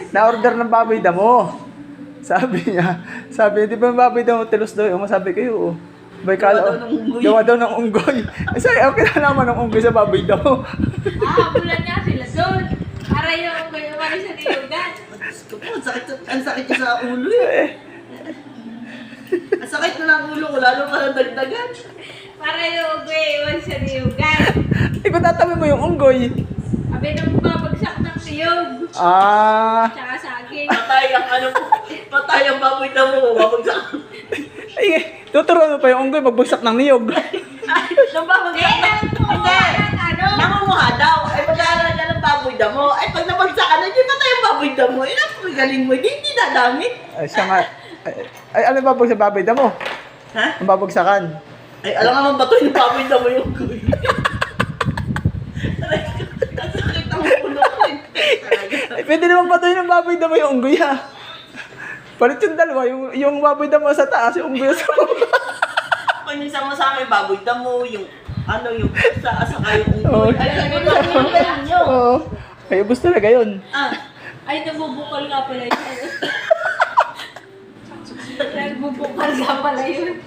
Na-order ng baboy damo. Sabi niya, di ba yung baboy damo tilos daw? Yung masabi kayo, bay kala, gawa daw ng unggoy. Sabi, okay na naman ng unggoy sa baboy damo. Bulan nga sila doon. Para yung kayo wala sa niyugan. Ang sakit niya sa ulo eh. Ang sakit na ng ulo ko, lalo pa ng dagdagan. Para yung kayo wala sa niyugan. Ikaw tatabi mo yung unggoy. Abi nang babagsak ng niyog. Tsaka saging. Patay ang baboy na mo, babagsak. Ay, tuturuan mo pa yung unggoy magbagsak ng niyog. Nang babagsak na, hindi. Namumuha daw. Ay pag-aaral ka ng baboy na mo. Ay pag nabagsakan na, hindi patay ang baboy na mo. Napakagaling mo, hindi dadami. Ay, siya nga. Ay, ano babag sa baboy damo? Ha? Ang babagsakan. Ay, alam nga man ba ito yung baboy na mo yung kuy. Ang sakit ng ulo ko. Ay, pwede naman patuloy ng baboy damo yung unggoy ha. Palit yung dalawa, yung baboy damo sa taas, yung unggoy sa baba. Pag nisama sa akin, baboy na mo, yung yung sa saka yung Oo. unggoy. Ay, ano na yung galing nyo? Oo. Ay, ubos talaga yun. Ay, nabubukol nga pala yun. Nagbubukol nga pala yun.